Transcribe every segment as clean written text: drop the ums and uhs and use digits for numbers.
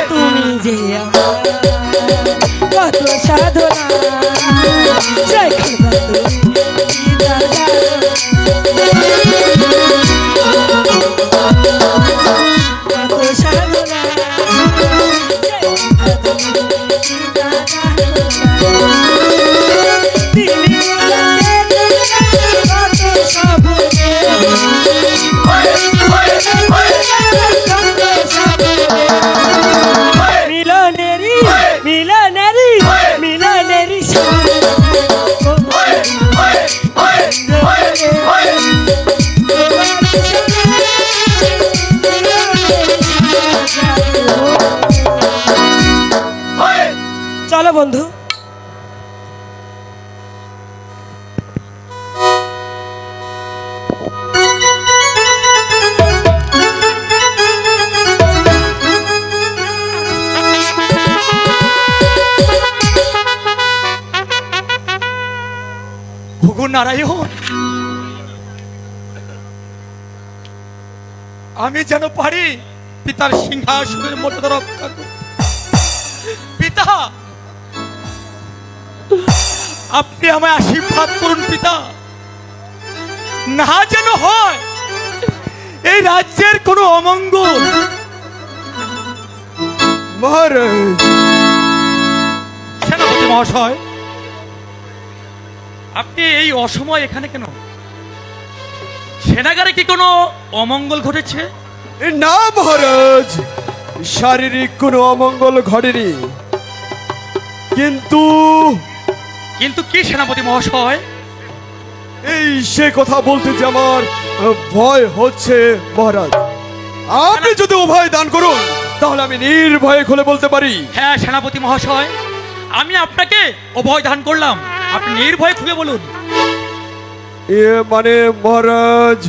তুমি যে আমার কত সাধনা শেখার কত সাধনা চলো বন্ধু। ভগবান নারায়ণ, আমি যেন পারি পিতার সিংহাসনের মর্যাদা রক্ষা করতে। পিতা, আপনি আমায় আশীর্বাদ করুন পিতা, না যেন হয় এই রাজ্যের কোনো অমঙ্গল। মহারাজ, সেনাপতি মহাশয়, আপনি এই অসময় এখানে কেন? সেনাগারে কি কোনো অমঙ্গল ঘটেছে? না মহারাজ, শারীরিক কোনো অমঙ্গল ঘটেনি, কিন্তু কিন্তু কি সেনাপতি মহাশয়? এই সে কথা বলতে যে আমার ভয় হচ্ছে মহারাজ। আপনি যদি অভয় দান করুন তাহলে আমি নির্ভয়ে খুলে বলতে পারি। হ্যাঁ সেনাপতি মহাশয়, আমি আপনাকে অভয় দান করলাম, আপনি নির্ভয়ে খুলে বলুন। এ মানে মহারাজ,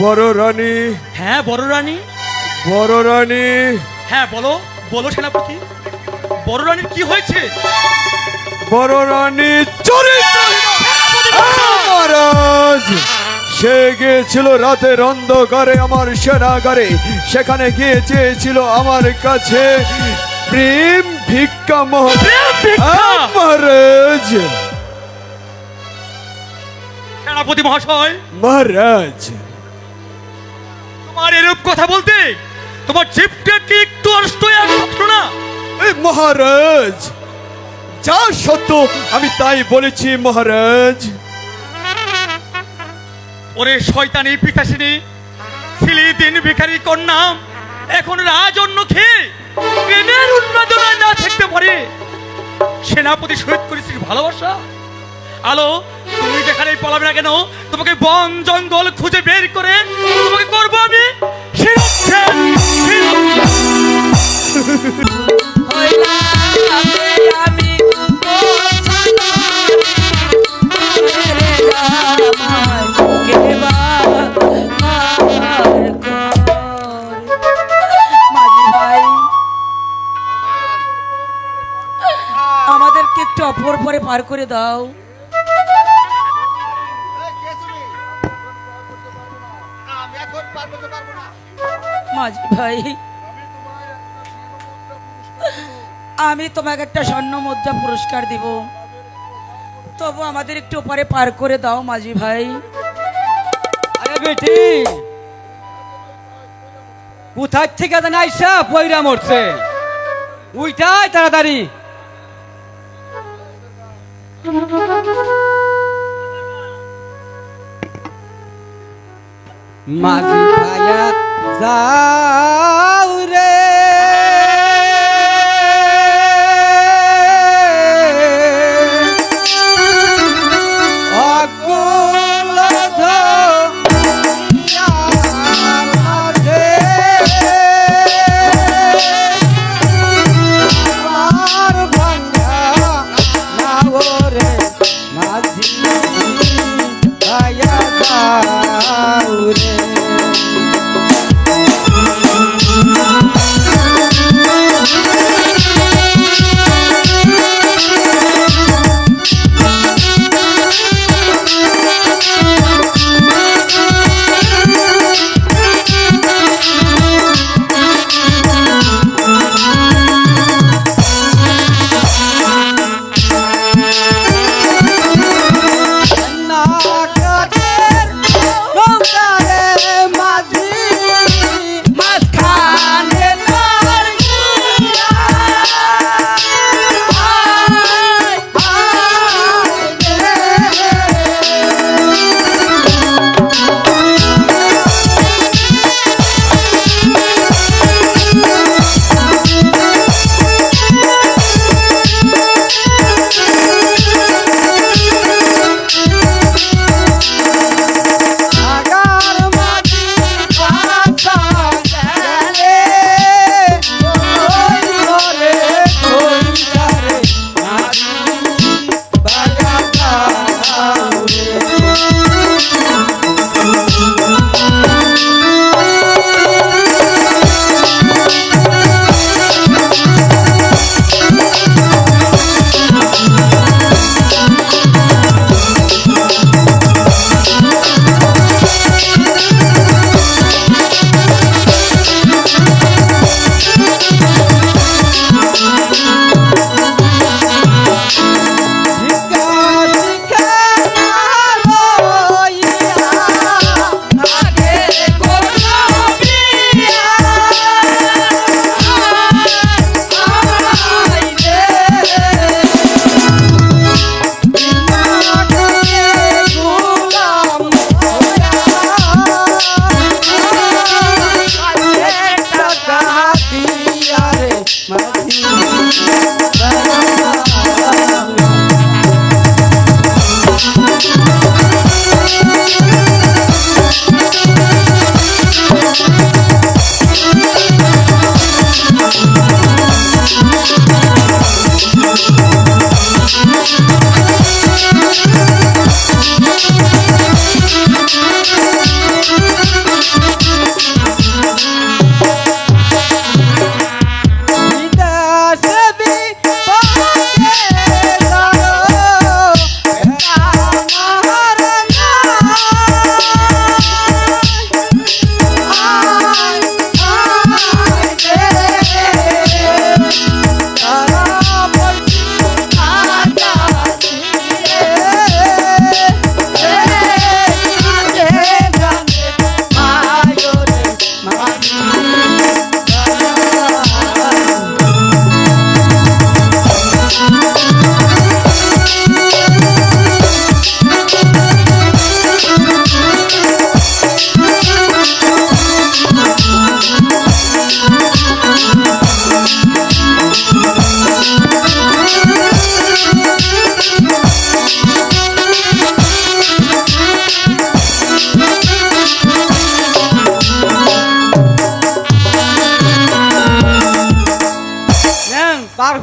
বড় রানী। হ্যাঁ বড় রানী। বড় রানী। হ্যাঁ বলো বলো সেনাপতি, বড় রানীর কি হয়েছে? বড় রানী চরিত্রহীন মহারাজ, সে গিয়েছিল রাতের অন্ধকারে আমার সেনাগারে, সেখানে গিয়ে চেয়েছিল আমার কাছে প্রেম ভিক্ষা মহারাজ। সেনাপতি মহাশয়, মহারাজ, তোমার এরূপ কথা বলতে তোমার জিভটা কি একটু অষ্ট না? মহারাজ, যা সত্য আমি তাই বলেছি মহারাজ। ওরে শয়তানি পিতাসিনী, ছিলি দিন ভিখারি কন্যা, এখন রাজন্য খেয়ে প্রেমের উন্মাদনায় না থাকতে পারে সেনাপতি শহীদ করেছিস ভালোবাসা। আলো, তুমি যেখানে পালাবে না কেন, তোমাকে বন জঙ্গল খুঁজে বের করে তোমাকে করবো আমি আমাদেরকে একটু অপর পরে পার করে দাও। মাঝি ভাই, আমি তোমাকে একটা স্বর্ণ মুদ্রা পুরস্কার দিব, তবু আমাদের একটু ওপারে পার করে দাও মাঝি ভাই। আরে বেটি, কোথায় থেকে যেন আইসা পয়রা মরছে, উইটাই তাড়াতাড়ি। মাঝি ভাইয়া যাও রে,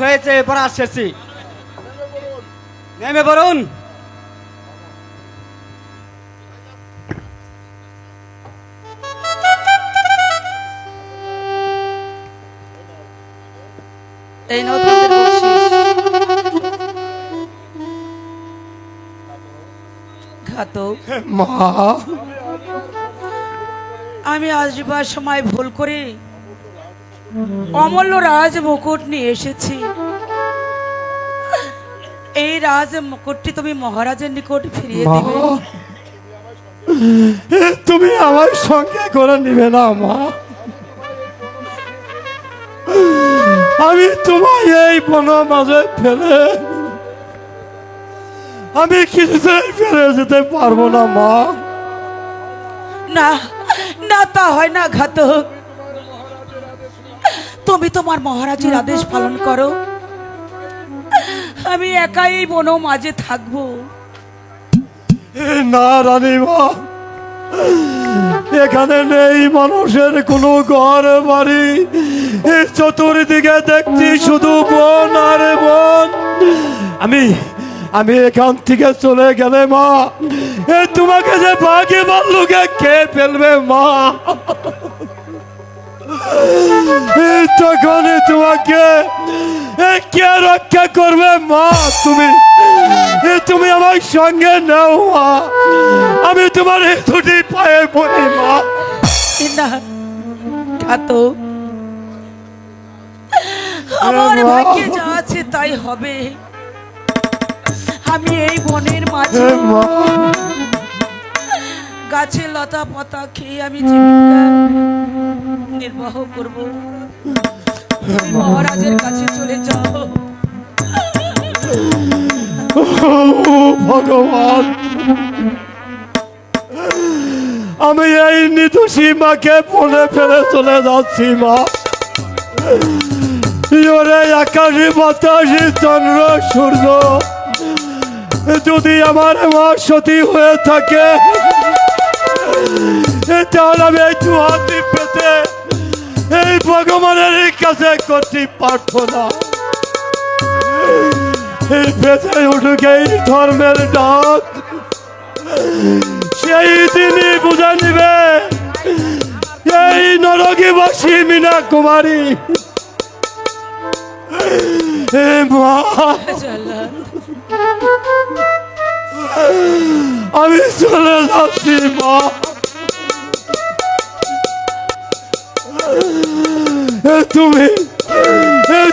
হয়েছে, এবার আসছি। নেমে বলুন। এই নাও তোমাদের বকশিশ। ঘাতক, মা, আমি আসবার সময় ভুল করে অমূল্য রাজ মুকুট নিয়ে এসেছি। এই রাজ মুকুটটি তুমি মহারাজের নিকট ফিরিয়ে মা, দিবে। তুমি আমার সঙ্গে করে নিবে না মা। আমি তোমায় এই বন মাঝে ফেলে আমি কিছুতেই ফিরে যেতে পারবো না মা। না না, তা হয় না ঘাতক। তুমি তোমার মহারাজের আদেশ পালন করো, আমি একাই এই বন মাঝে থাকবো। না রানী মা, এখানে নেই মানুষের কোনো ঘর বাড়ি, চতুর্দিকে দেখছি শুধু বন আর বন। আমি এখান থেকে চলে গেলে মা, তোমাকে যে বাঘে ভাল্লুকে খেয়ে ফেলবে মা। তখন তোমাকে কে রক্ষা করবে মা? তুমি আমার সঙ্গে নাও মা, আমি তোমার এই দুটি পায়ে পড়ি মা। না ঘাতক, আমার মা। ভাগ্যে যা আছে তাই হবে। আমি এই বনের মাঝে মা, গাছের লতা পাতা খেয়ে আমি জীবিকা নির্বাহ করব। তুমি মহারাজের কাছে চলে যাও। ও ভগবান, আমি এই নিদোষী মাকে ফোনে ফেলে চলে যাচ্ছি মা। ওরে আকাশে বাতাসে চন্দ্র সূর্য যদি আমার মা সতী হয়ে থাকে, তাহলে আমি এই দু হাতে পেতে এই ভগবানের কাছে করছি প্রার্থনা। এই বেঁচে উঠুক এই ধর্মের ডাক, সেই দিনই বুঝে নিবে এই নরকীবাসী মীনা কুমারী। মা, আমি চলে যাচ্ছি মা।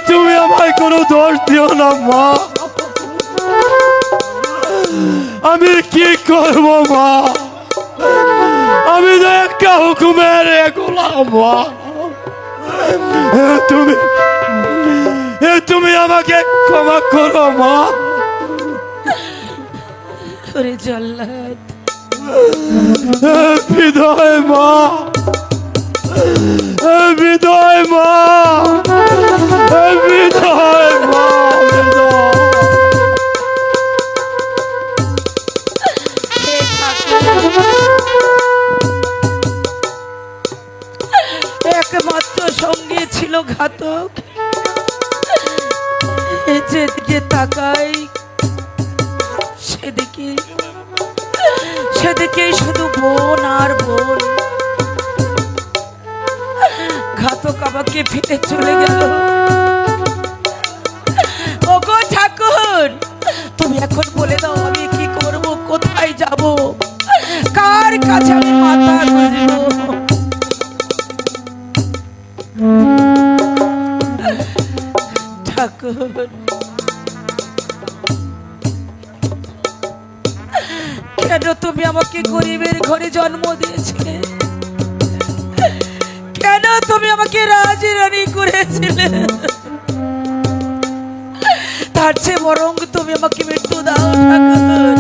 তুমি আমায় কোনো দোষ দিও না মা। আমি কি করব মা? আমি তো একটা হুকুমের গোলাম মা। তুমি আমাকে ক্ষমা করো মা। ওরে জল্লাদ, বিদায় মা, বিদায় মা, বিদায় মা, হে ঠাকুর, একমাত্র সঙ্গে ছিল ঘাতক। যেদিকে তাকাই সেদিকে শুধু বোন আর বোন। ঘাতক আমাকে ফেলে চলে গেল। ওগো ঠাকুর, তুমি এখন বলে দাও আমি কি করব, কোথায় যাব, কার কাছে আমি মাথা গুঁজবো? ঠাকুর, কেন তুমি আমাকে গরিবের ঘরে জন্ম দিয়েছিলে? কেন তুমি আমাকে রাজরানী করেছিলে? তার চেয়ে বরং তুমি আমাকে মৃত্যু দাও ঠাকুর,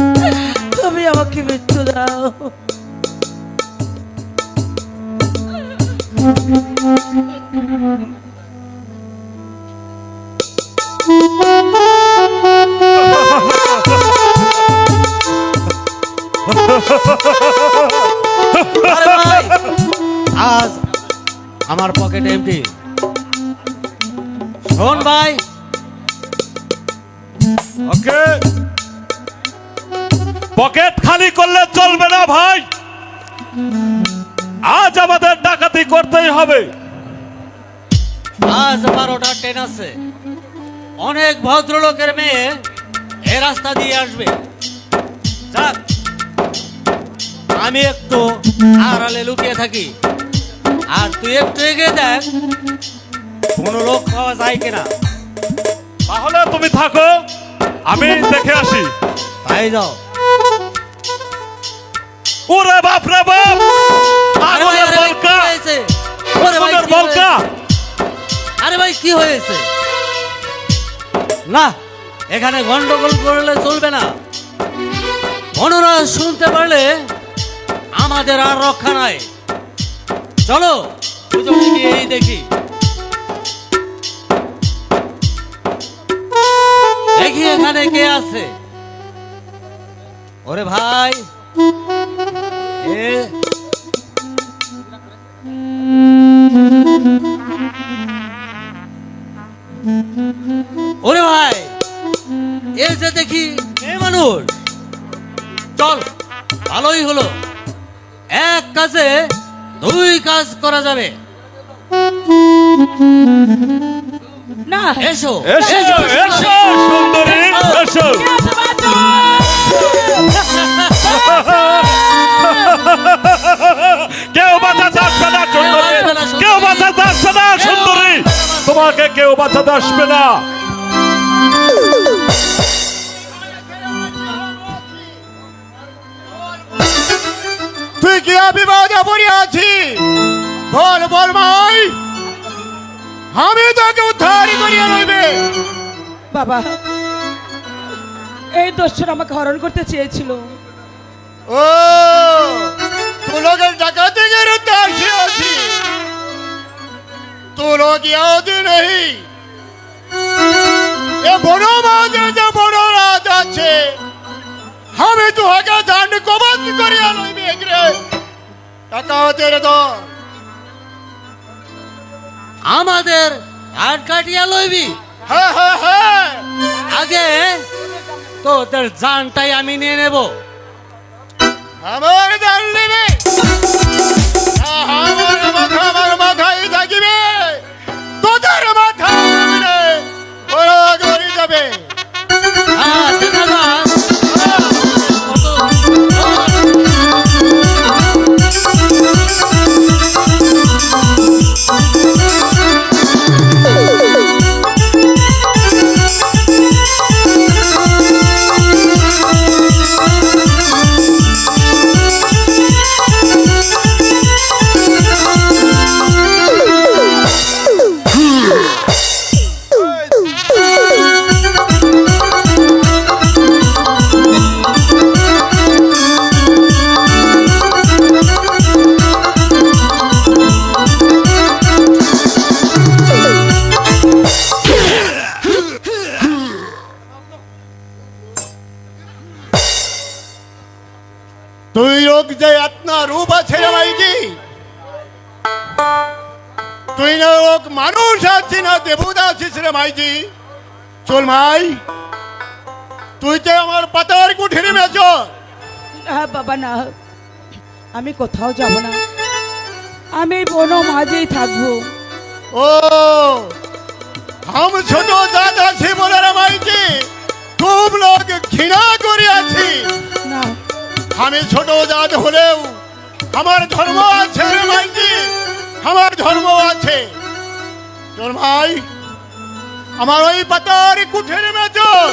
তুমি আমাকে মৃত্যু দাও। আরে ভাই, আজ আমার পকেট এমটি। শোন ভাই, ওকে, পকেট খালি করলে চলবে না ভাই, আজ আমাদের ডাকাতি করতেই হবে। আজ 12টা ট্রেন আছে, অনেক ভদ্রলোকের মেয়ে এ রাস্তা দিয়ে আসবে। যাক, আমি একটু আড়ালে লুকিয়ে থাকি, আর তুই একটু এগিয়ে দেখ কোনো লোক পাওয়া যায় কিনা। তাহলে তুমি থাকো, আমি দেখে আসি। তাই যাও। ওরে বাপ রে বাপ, আরে ভাই, আগুনের আরে ভাই, কি বলকা, হয়েছে? ওরে ভাই, আগুনের কি বলকা। হয়েছে? আরে ভাই, কি হয়েছে? না, এখানে গন্ডগোল করলে চলবে না। মনোরা শুনতে পারলে আমাদের আর রক্ষা নাই। চলো দুজনে গিয়েই দেখি। দেখি এখানে কে আছে। ওরে ভাই, এ ওরে ভাই, এ যে দেখি মেয়ে মানুষ। চল, ভালোই হলো, এক কাজে দুই কাজ করা যাবে। না এসো এসো এসো সুন্দরী, এসো। কেউ বাঁচাতে আসবে না সুন্দরী, কেউ বাঁচাতে আসবে না সুন্দরী, তোমাকে কেউ বাঁচাতে আসবে না। তুই কি বিপদে পড়িয়াছি? বল বল ভাই, আমি তোকে উদ্ধার করিয়া লইবে। বাবা, এই দস্যুর আমাকে হরণ করতে চেয়েছিল। ও, तू लोग डकैती के रुद्ध आशी तू लोग याद नहीं ये बड़ो माजे जो बड़ो रात আছে আমি তোকে দণ্ড কবজ করিয়া লইবে রে টাকা তেরে তো আমাদের হাত কাটিয়া লইবি। হ্যাঁ হ্যাঁ হ্যাঁ আগে তোদের জানটাই আমি নিয়ে নেব। আমার জান নেবে আমার মাথায় থাকিবে তোদের মাথা বড় গড়ি যাবে। হ্যাঁ, দেখা যাক। তুই লোক যে আত্মা রূপ আছে রে ভাইজি তুই না লোক মানুষ আছিস না দেবতা আছিস রে ভাইজি চল ভাই তুই যে আমার পাতার কুঠিরে মেছ না বাবা না, আমি কোথাও যাব না, আমি বন মাঝেই থাকবো। ও हम ছোট জাত আছি বলে রে ভাইজি খুব লোক ঘৃণা করে আছি না আমি ছোট জাত হলেও আমার ধর্ম আছে রে ভাইজি আমার ধর্ম আছে তোর ভাই আমার ওই পাতার কুঠের মেচল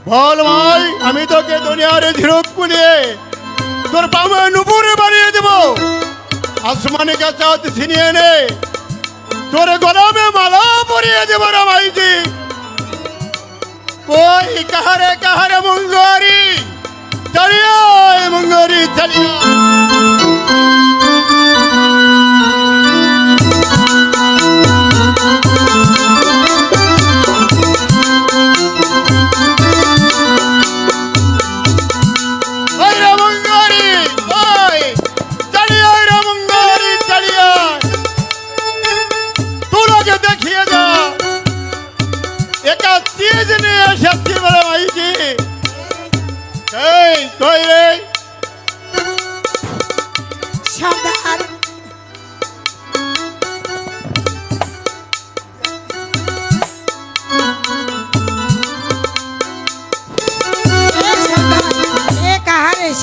বল ভাই আমি তোকে দুনিয়ার ঝিরুক কুলিয়ে তোর পামে নুপুরে বানিয়ে দেব আসমানে কা চাঁদ ছিনিয়ে নে তোর গলামে মালা পরিয়ে দেব রে ভাইজি ওই কাহারে মুঙ্গারি চলিয়া মুঙ্গারি চলিয়া ওই রে মুঙ্গারি ওই চলিয়া রে মুঙ্গারি চলিয়া তুই লোকে দেখিয়ে যা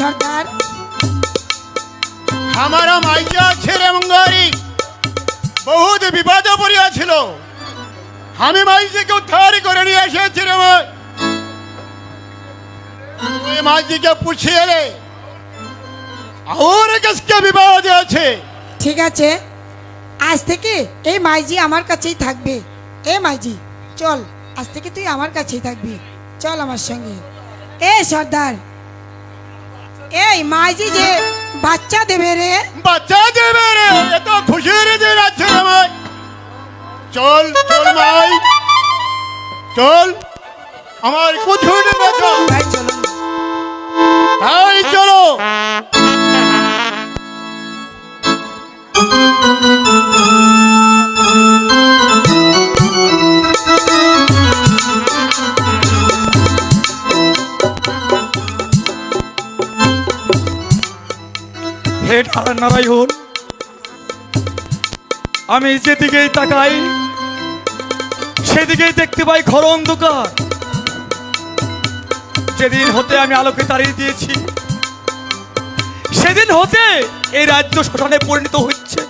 সর্দার? আমার মাইয়া ছেড়ে মঙ্গারি বহুত বিপদে পড়িয়াছিল। আমি মাইজিকে উদ্ধার করে নিয়ে এসেছি রে ভাই। তুই মাইজিকে পুছিয়ে রে আর কিসকে বিপদ আছে। ঠিক আছে, আজ থেকে এই মাইজি আমার কাছেই থাকবে। এ মাইজি চল, আজ থেকে তুই আমার কাছেই থাকবি, চল আমার সঙ্গে। এ সর্দার, এই মাইজি যে বাচ্চা দেবে রে। বাচ্চা দেবে রে, এত খুশির দিন আছে রে ভাই। চল চল মাই, চল আমার কুঠুরে বেচো। তাই চলো। তাই চলো। হে নারায়ণ, আমি যেদিকেই তাকাই সেদিকেই দেখতে পাই ঘর অন্ধকার। যেদিন হতে আমি আলোকে তাড়িয়ে দিয়েছি সেদিন হতে এই রাজ্য শ্মশানে পরিণত হচ্ছে।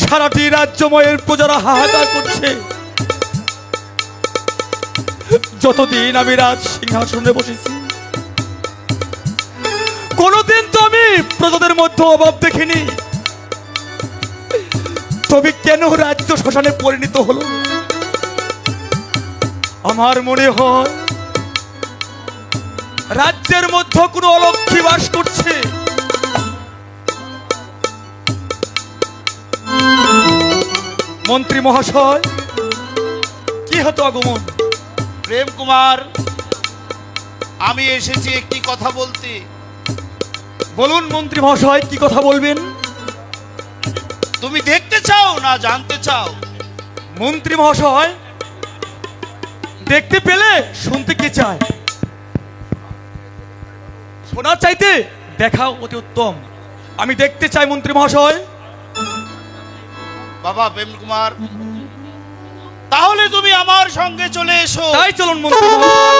সারাটি রাজ্যময়ের প্রজারা হাহাকার করছে। যতদিন আমি রাজ সিংহাসনে বসেছি কোনদিন তো আমি প্রজাদের মধ্যে অভাব দেখিনি। তবে কেন রাজ্য শ্মশানে পরিণত হলো? আমার মনে হয় রাজ্যের মধ্যে কোনো অলক্ষী বাস করছে। মন্ত্রী মহাশয়, কি হতো আগমন? প্রেম কুমার, আমি এসেছি একটি কথা বলতে। বলুন মন্ত্রী মহাশয়, কি কথা বলবেন? তুমি দেখতে চাও না জানতে চাও? মন্ত্রী মহাশয়, দেখতে পেলে শুনতে কি চায়? শোনার চাইতে দেখাও অতি উত্তম। আমি দেখতে চাই মন্ত্রী মহাশয়। বাবা প্রেম কুমার, তাহলে তুমি আমার সঙ্গে চলে এসো। তাই চলুন মন্ত্রী মহাশয়।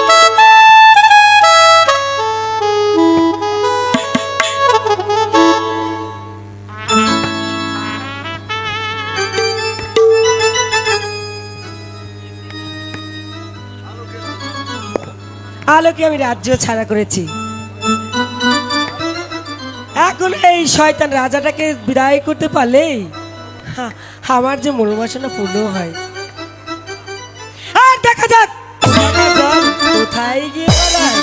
আলোকে আমি রাজ্য ছাড়া করেছি। এখন এই শয়তান রাজাটাকে বিদায় করতে পারলেই আমার যে মনোবাসনা পূর্ণ হয়। আর দেখা যাক কোথায় গিয়ে বেড়ায়।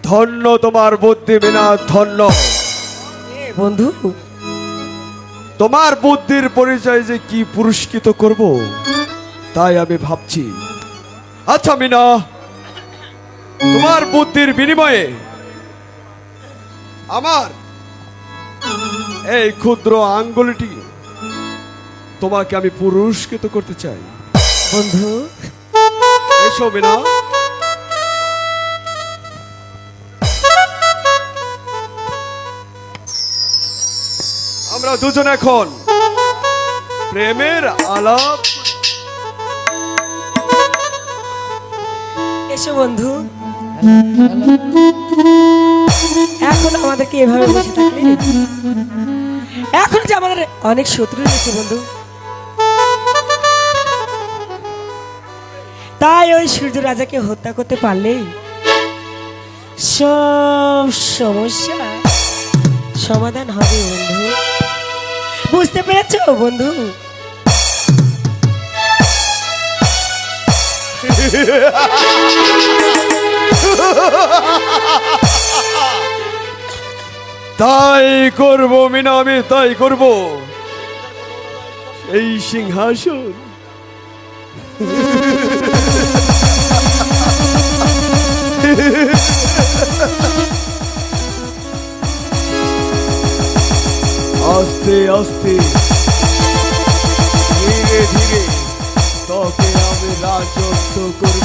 ধন্য তোমার বুদ্ধি বিনা, ধন্য। এ বন্ধু, তোমার বুদ্ধির পরিচয় যে কি পুরস্কৃত করব তাই আমি ভাবছি। আচ্ছা মিনা, তোমার বুদ্ধির বিনিময়ে আমার এই ক্ষুদ্র আঙ্গুলটি তোমাকে আমি পুরস্কৃত করতে চাই। বন্ধু এসো মিনা। আমরা দুজন এখন প্রেমের আলাপ। এসো বন্ধু, এখন আমাদেরকে এভাবে বসে থাকলে এখন যে আমাদের অনেক শত্রু রয়েছে বন্ধু। তাই ওই সূর্য রাজাকে হত্যা করতে পারলেই সব সমস্যা সমাধান হবে বন্ধু। বুঝতে পেরেছো বন্ধু? তাই করব মিনা, আমি তাই করব। এই সিংহাসন আস্তে আস্তে ধীরে ধীরে তোকে আমি রাজত্ব করব।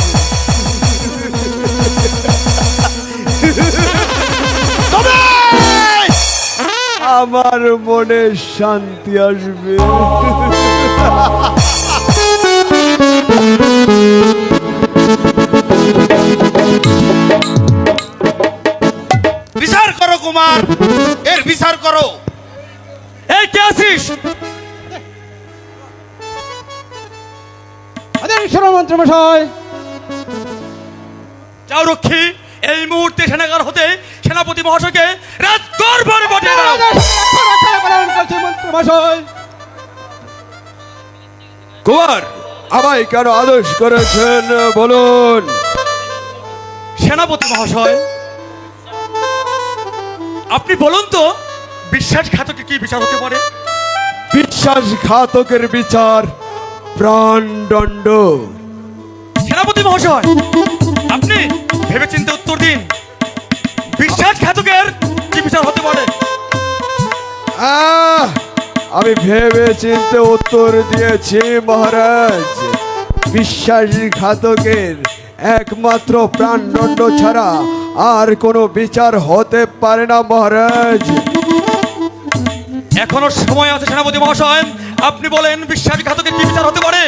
আমার মনে শান্তি আসবে। কুমার এর বিচার করো। এই কে আছিস? মন্ত্রমশাই যাও রক্ষী, এই মুহূর্তে সেনাগার হতে সেনাপতি মহাশয়কে রাজদরবারে পাঠিয়ে দাও। মন্ত্রমশাই কুমার, আমায় কেন আদেশ করেছেন বলুন? সেনাপতি মহাশয়, আপনি বলুন তো বিশ্বাসঘাতকের কি বিচার হতে পারে? বিশ্বাসঘাতকের বিচার প্রাণদণ্ড। সেনাপতি মহাশয়, আপনি ভেবেচিন্তে উত্তর দিন, বিশ্বাসঘাতকের কি বিচার হতে পারে? আমি ভেবে চিন্তে উত্তর দিয়েছি মহারাজ। বিশ্বাসঘাতকের একমাত্র প্রাণদণ্ড ছাড়া আর কোনো বিচার হতে পারে না মহারাজ। এখনো সময় আছে সেনাপতি মহাশয়, আপনি বলেন বিশ্বাসঘাতকের কি বিচার হতে পারে?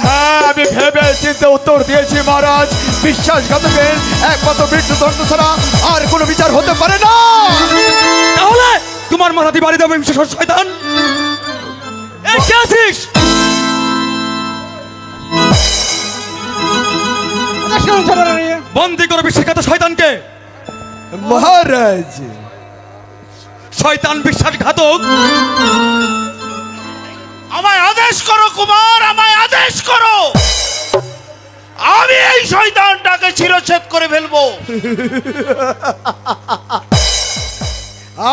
হ্যাঁ, আমি ভেবে চিন্তে উত্তর দিয়েছি মহারাজ। বিশ্বাসঘাতকের একমাত্র মৃত্যুদণ্ড ছাড়া আর কোনো বিচার হতে পারে না। তাহলে তোমার মাথাটি বাড়ি দেবে বিশেষ শয়তান। এই কে আছিস? বন্দি করো বিশ্বাসঘাত শয়তানকে। মহারাজ, শয়তান বিশ্বাসঘাতক, আমায় আদেশ করো কুমার, আমায় আদেশ করো। আমি এই শয়তানটাকে শিরচ্ছেদ করে ফেলবো।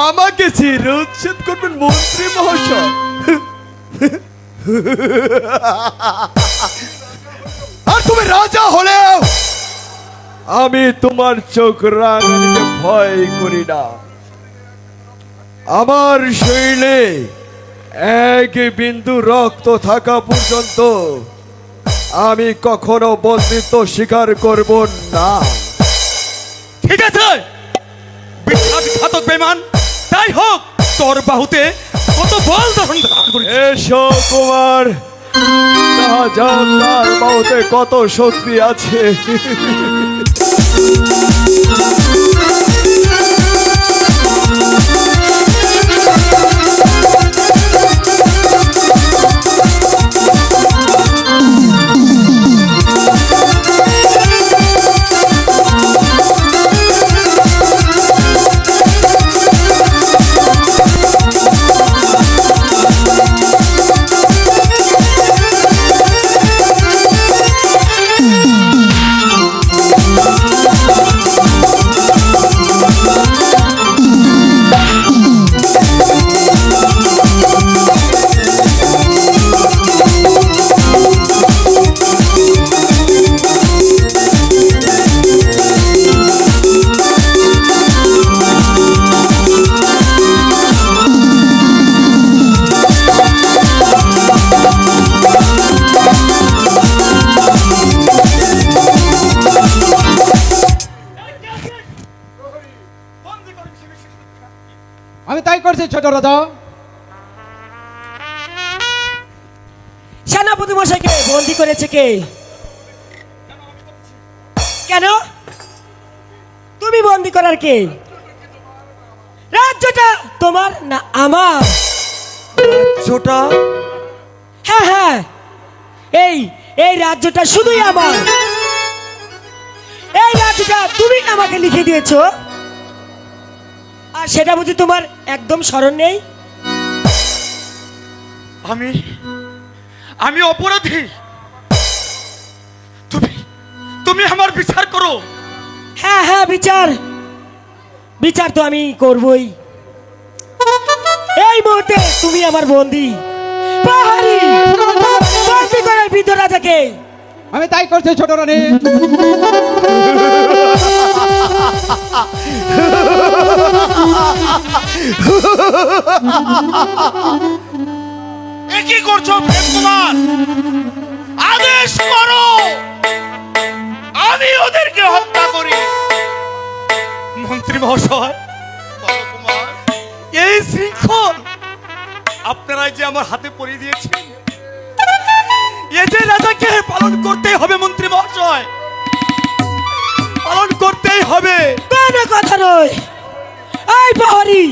আমাকে চিরচ্ছেদ করবেন মন্ত্রী মহাশয়? আর তুমি রাজা হলেও আমি তোমার চোখ রাঙানিকে ভয় করি না। আমার শরীরে এক বিন্দু রক্ত থাকা পর্যন্ত আমি কখনো বন্দিত্ব স্বীকার করব না। ঠিক আছে, বিশ্বাসঘাতক বেমান, তাই হোক, তোর বাহুতে কত বল ধারণ করি। এসো কুমার, দেখা যাক তার বাহুতে কত শক্তি আছে। আমি তাই করছি ছোট রাজা। সেনাপতি মশাইকে বন্দি করেছে কে? কেন তুমি বন্দি করার কে? রাজ্যটা তোমার না আমার? ছোটা হ্যাঁ হ্যাঁ, এই এই রাজ্যটা শুধুই আমার। এই রাজ্যটা তুমি আমাকে লিখে দিয়েছো, আর সেটা বুঝি তোমার একদম স্মরণ নেই? আমি অপরাধী। তুমি আমার বিচার করো। হ্যাঁ হ্যাঁ, বিচার বিচার তো আমি করবই। এই মুহূর্তে তুমি আমার বন্দি, প্রহরী, বন্দি করার বৃদ্ধ রাজাকে। আমি তাই করছি ছোট রানী। এ কি করছো প্রেম কুমার? আদেশ করো, আমি ওদেরকে হত্যা করি। মন্ত্রী মহাশয়, বলো কুমার। এই শৃঙ্খল আপনারা যে আমার হাতে পরিয়ে দিয়েছেন, এ যে রাজাকে পালন করতেই হবে মন্ত্রী মহাশয়, পালন করতেই হবে। কোনো কথা নয়, এই প্রহরী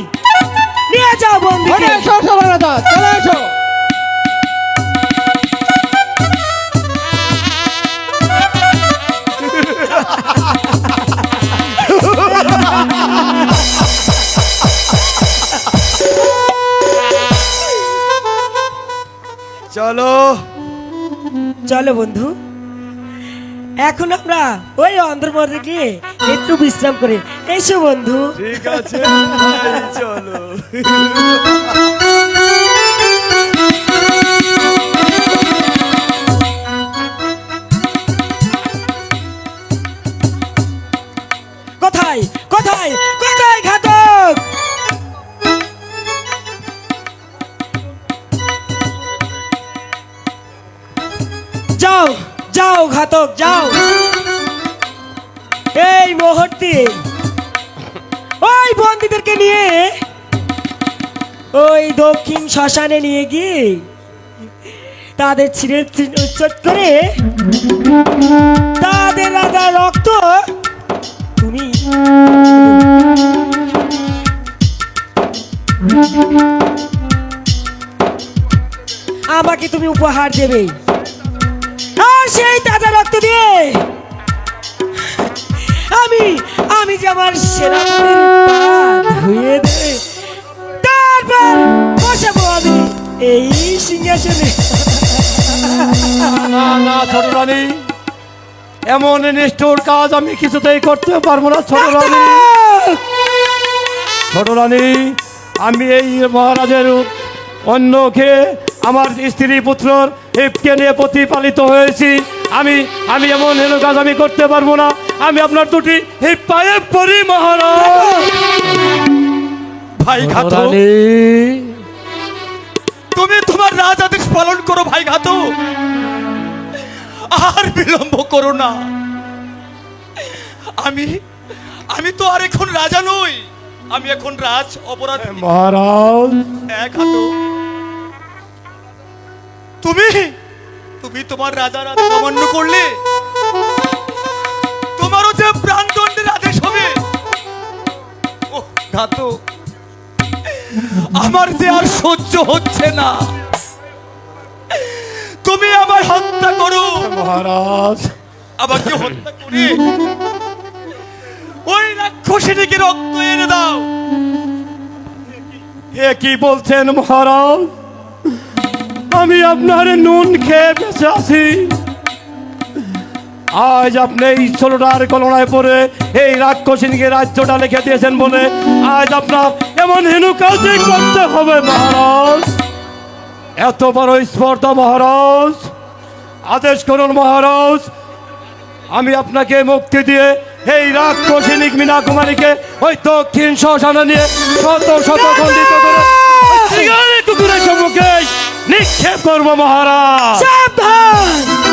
নিয়ে যাও বন্দিকে এসো সবাই রাজা, চলে এসো। চলো চলো বন্ধু, এখন আমরা ওই অন্ধরমধ্যে গিয়ে একটু বিশ্রাম করে এসো বন্ধু। ঠিক আছে, চলো। কোথায় কোথায় কোথায় ঘাতক? যাও যাও ঘাতক যাও, এই মুহূর্তে ওই বন্দীদেরকে নিয়ে ওই দক্ষিণ শ্মশানে নিয়ে গিয়ে তাদের ছিঁড়ে উচ্ছেদ করে তাদের রাজার রক্ত তুমি আমাকে তুমি উপহার দেবে, আর সেই তাজা রক্ত দিয়ে আমি আমি যে আমার সেনাপতির পা ধুয়ে দেবে, তারপর বসাবো আমি এই সিংহাসনে। না না ছোট রানী, এমন নিষ্ঠুর কাজ আমি কিছুতেই করতে পারবো না ছোট রানী। ছোট রানী, আমি এই মহারাজের অন্যকে আমার স্ত্রী পুত্রর হিপকে নিয়ে প্রতিপালিত হয়েছি। আমি এমন হেন কাজ আমি করতে পারবো না। আমি আপনার দুটি হিপ পায়ে পড়ি মহারাজ। ভাই ঘাতক, রানী, তুমি তোমার রাজ আদেশ পালন করো ভাই ঘাতক, আর বিলম্ব করো না। আমি তো আর এখন রাজা নই, আমি এখন রাজ অপরাধী। মহারাজ, হ্যাঁ ঘাতক, তুমি তোমার রাজার আদেশ অমান্য করলে তোমারও যে প্রাণদণ্ডের আদেশ হবে। ও ঘাতক, আমার যে আর সহ্য হচ্ছে না, তুমি আমার হত্যা করো। মহারাজ, আমাকে হত্যা করে ওই রাক্ষসীটিকে রক্ত এনে দাও। এ কি বলছেন মহারাজ? আমি আপনার নুন খেয়ে বেঁচে আছি, আজ আপনি এই 16টার কলনায় পড়ে এই রাক্ষসীকে রাজ্যটা লিখে দিয়েছেন বলে আজ আপনার এমন হেনু কাজই করতে হবে মহারাজ। এত বড় স্পর্ধা মহারাজ, আদেশ করুন মহারাজ। আমি আপনাকে মুক্তি দিয়ে এই রাক্ষসিনী মীনা কুমারীকে ওই দক্ষিণ শ্মশানে নিয়ে শত শত খণ্ডিত করে কুকুরের সম্মুখে নিক্ষেপ করবো মহারাজ। সাবধান!